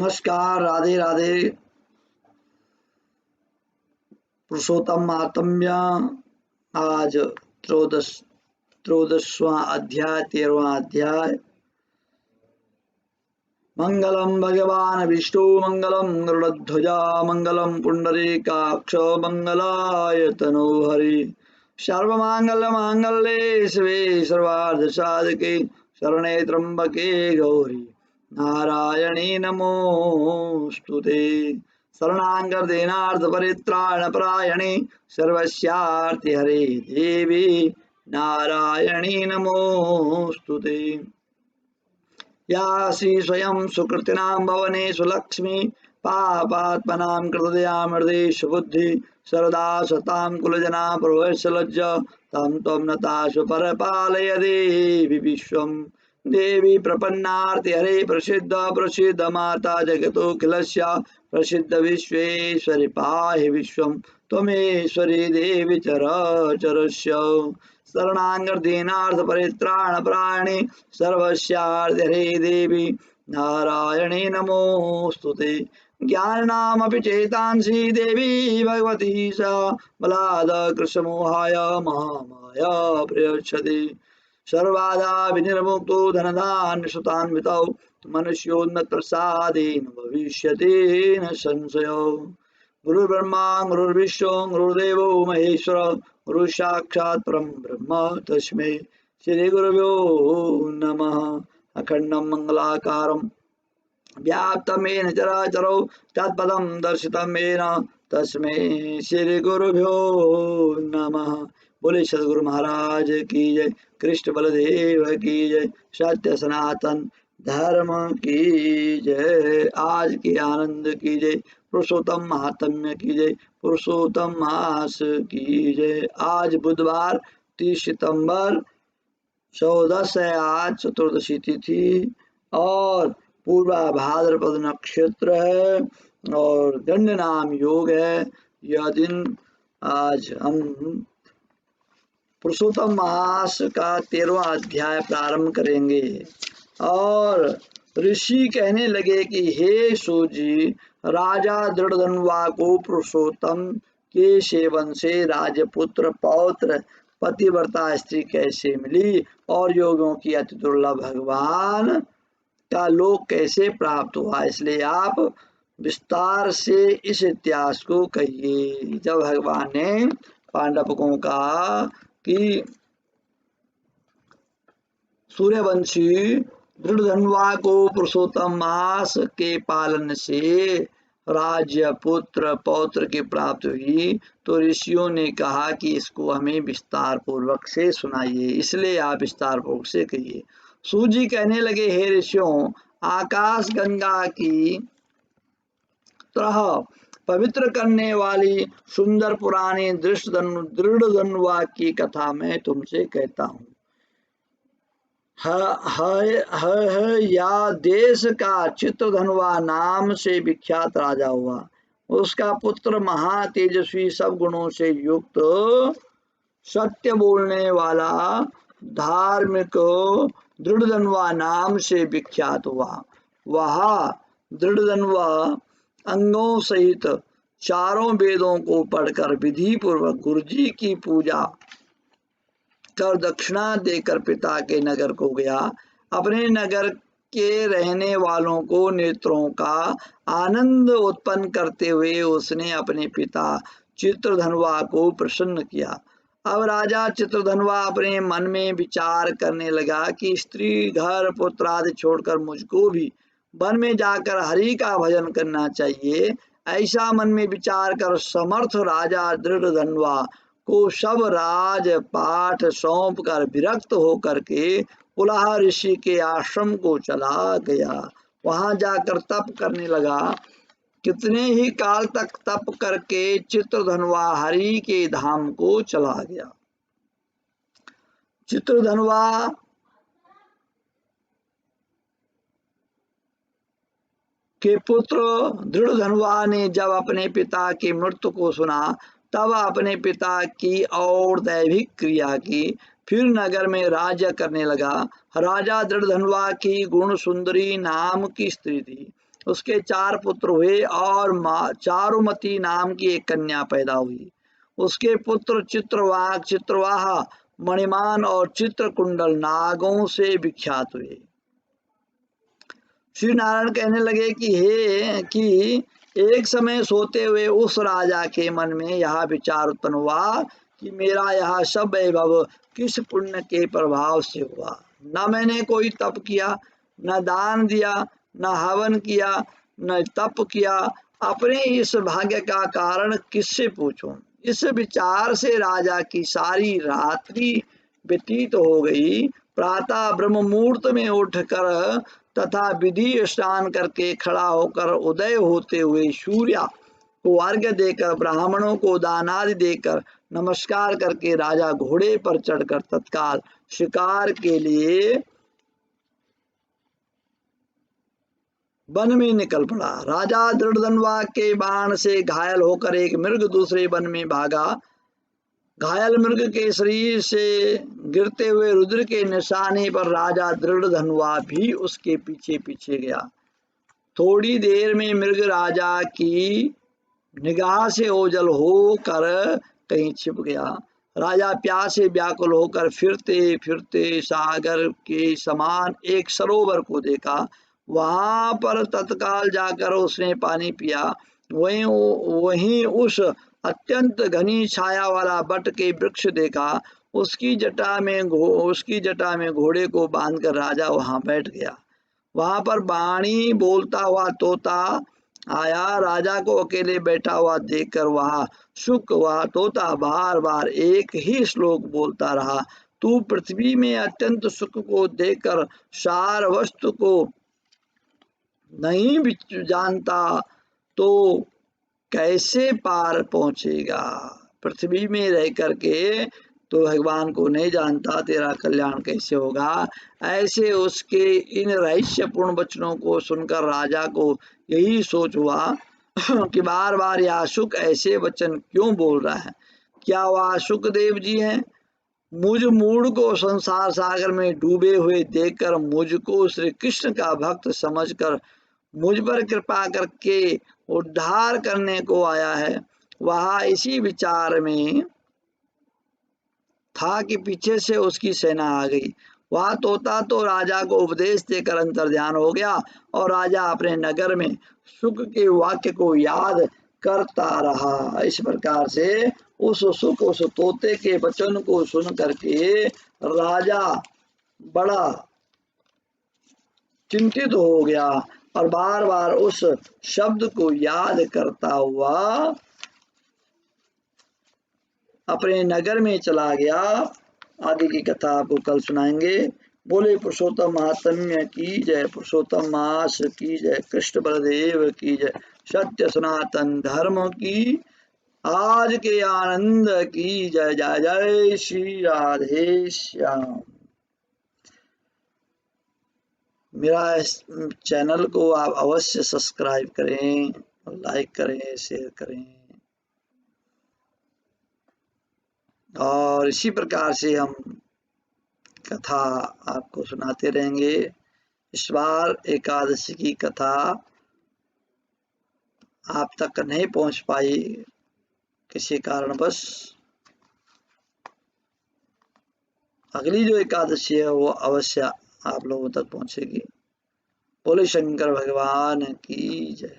नमस्कार, राधे राधे। पुरुषोत्तम महात्म्य। आज त्रयोदशवां अध्याय, 13वां अध्याय। मंगलम भगवान विष्णु मंगलम गरुड़ध्वजा मंगलम पुंडरीकाक्ष मंगलाय तनो हरि। सर्वमांगल्य मांगल्ये शिवे सर्वार्थ साधके शरणे त्र्यंबके गौरी नारायणी नमोस्तुते। शरणागत परित्राण परायणे सर्वस्यार्थ हरे देवी नारायणी नमोस्तुते। या श्री स्वयं सुकृतिनां भवनेषु लक्ष्मी पापात्मनां कृतदयामृतेषु बुद्धि सरदा सतां कुलजना प्रभवत्सलज्ज तं त्वं नताशु परपालय देवि विश्वं। देवी प्रपन्नार्ति हरे प्रसिद्ध प्रसिद्ध माता जगतोऽखिलस्य प्रसिद्ध विश्वेश्वरि पाहि विश्वं त्वमेश्वरी देवी चराचरस्य। शरणागत परित्राण परायणे सर्वस्यार्थ हरे देवी नारायणे नमोस्तुते। ज्ञानामपि चेतांसि देवी भगवती सा बलाद कृष्णमोहाय महामाया प्रयच्छति। सर्वादा विनिर्मुक्तो धनधान्य सुतान्वितौ मनुष्योन्नतप्रसादेन भविष्यति न संशयो। गुरुर्ब्रह्मा गुरुर्विष्णु गुरुर्देवो महेश्वर गुरु साक्षात् परं ब्रह्म तस्मै श्री गुरुभ्यो नमः। अखंडं मंगलाकारं व्याप्तं येन चराचरो तत्पदं दर्शितं येन तस्मै श्री गुरुभ्यो नमः। बोले सदगुरु महाराज की जय। कृष्ण बलदेव की जय। सत्य सनातन धर्म की जय। आज के आनंद की जय। पुरुषोत्तम महात्म्य की जय। पुरुषोत्तम मास की जय। आज बुधवार 30 सितंबर 14 है। आज चतुर्दशी तिथि और पूर्वा भाद्रपद नक्षत्र है और दंड नाम योग है। यह दिन आज हम पुरुषोत्तम मास का 13वां अध्याय प्रारंभ करेंगे। और ऋषि कहने लगे कि हे सूजी, राजा दृढ़धनुवा को पुरुषोत्तम के सेवन से राजपुत्र पौत्र पतिव्रता स्त्री कैसे मिली और योगियों की अति दुर्लभ भगवान का लोक कैसे प्राप्त हुआ, इसलिए आप विस्तार से इस इतिहास को कहिए। जब भगवान ने पांडवों को कहा कि सूर्यवंशी दृढ़धनुवा को पुरुषोत्तम मास के पालन से राज्य पुत्र पौत्र की प्राप्ति हुई, तो ऋषियों ने कहा कि इसको हमें विस्तार पूर्वक से सुनाइए, इसलिए आप विस्तार पूर्वक से कहिए। सूजी कहने लगे, हे ऋषियों, आकाश गंगा की तरह पवित्र करने वाली सुंदर पुरानी दृढ़धनुवा की कथा मैं तुमसे कहता हूँ। या देश का चित्रधनुवा नाम से विख्यात राजा हुआ। उसका पुत्र महातेजस्वी सब गुणों से युक्त सत्य बोलने वाला धार्मिक दृढ़धनुवा नाम से विख्यात हुआ। वह दृढ़धनुवा अंगों सहित चारों वेदों को पढ़कर विधि पूर्वक गुरुजी की पूजा कर दक्षिणा देकर पिता के नगर को गया। अपने नगर के रहने वालों को नेत्रों का आनंद उत्पन्न करते हुए उसने अपने पिता चित्रधनुवा को प्रसन्न किया। अब राजा चित्रधनुवा अपने मन में विचार करने लगा कि स्त्री घर पुत्र आदि छोड़कर मुझको भी वन में जाकर हरि का भजन करना चाहिए। ऐसा मन में विचार कर समर्थ राजा दृढ़धनुवा को सब राज पाठ सौंप कर विरक्त होकर के पुलह ऋषि के आश्रम को चला गया। वहां जाकर तप करने लगा। कितने ही काल तक तप करके चित्रधनुवा हरि के धाम को चला गया। चित्रधनुवा के पुत्र दृढ़धनुवा ने जब अपने पिता की मृत्यु को सुना, तब अपने पिता की और दैविक क्रिया की, फिर नगर में राज्य करने लगा। राजा दृढ़धनुवा की गुण सुंदरी नाम की स्त्री थी। उसके 4 पुत्र हुए और चारुमती नाम की एक कन्या पैदा हुई। उसके पुत्र चित्रवाह, मणिमान और चित्रकुंडल नागों से विख्यात हुए। श्री नारायण कहने लगे कि एक समय सोते हुए उस राजा के मन में यह विचार उत्पन्न हुआ कि मेरा यह सब वैभव किस पुण्य के प्रभाव से हुआ। न मैंने कोई तप किया, न दान दिया, न हवन किया, न तप किया, अपने इस भाग्य का कारण किससे पूछूं। इस विचार से राजा की सारी रात्रि व्यतीत हो गई। प्रातः ब्रह्म मुहूर्त में उठकर तथा विधि स्नान करके खड़ा होकर उदय होते हुए सूर्य को अर्घ्य देकर ब्राह्मणों को दान आदि देकर नमस्कार करके राजा घोड़े पर चढ़कर तत्काल शिकार के लिए वन में निकल पड़ा। राजा दृढ़धनुवा के बाण से घायल होकर एक मृग दूसरे वन में भागा। घायल मृग के शरीर से गिरते हुए रुद्र के निशाने पर राजा दृढ़धनुवा भी उसके पीछे पीछे गया। थोड़ी देर में मृग राजा की निगाह से ओझल होकर कहीं छिप गया। राजा प्यास से व्याकुल होकर फिरते फिरते सागर के समान एक सरोवर को देखा। वहां पर तत्काल जाकर उसने पानी पिया। वहीं उस अत्यंत घनी छाया वाला बट के वृक्ष देखा। उसकी जटा में घोड़े को बांधकर राजा वहां बैठ गया। वहां पर वाणी बोलता हुआ तोता आया। राजा को अकेले बैठा हुआ देखकर वह शुक हुआ। तोता बार बार एक ही श्लोक बोलता रहा, तू पृथ्वी में अत्यंत सुख को देखकर सार वस्तु को नहीं जानता तो कैसे पार पहुंचेगा। पृथ्वी में रह करके तो भगवान को नहीं जानता, तेरा कल्याण कैसे होगा। ऐसे उसके इन रहस्यपूर्ण वचनों को सुनकर राजा को यही सोच हुआ कि बार बार यह शुक ऐसे वचन क्यों बोल रहा है। क्या वह सुखदेव जी हैं? मुझ मूढ़ को संसार सागर में डूबे हुए देखकर मुझको श्री कृष्ण का भक्त समझकर मुझ पर कृपा करके उद्धार करने को आया है। वह इसी विचार में था कि पीछे से उसकी सेना आ गई। वह तोता तो राजा को उपदेश देकर अंतर्ध्यान हो गया और राजा अपने नगर में सुख के वाक्य को याद करता रहा। इस प्रकार से उस तोते के वचन को सुन करके राजा बड़ा चिंतित हो गया और बार बार उस शब्द को याद करता हुआ अपने नगर में चला गया। आगे की कथा आपको कल सुनाएंगे। बोले पुरुषोत्तम महात्म्य की जय, पुरुषोत्तम मास की जय, कृष्ण बलदेव की जय, सत्य सनातन धर्म की, आज के आनंद की जय। जय जय श्री राधे श्याम। मेरा इस चैनल को आप अवश्य सब्सक्राइब करें, लाइक करें, शेयर करें और इसी प्रकार से हम कथा आपको सुनाते रहेंगे। इस बार एकादशी की कथा आप तक नहीं पहुंच पाई किसी कारणवश। अगली जो एकादशी है वो अवश्य आप लोगों तक पहुंचेगी। बोले शंकर भगवान की जय।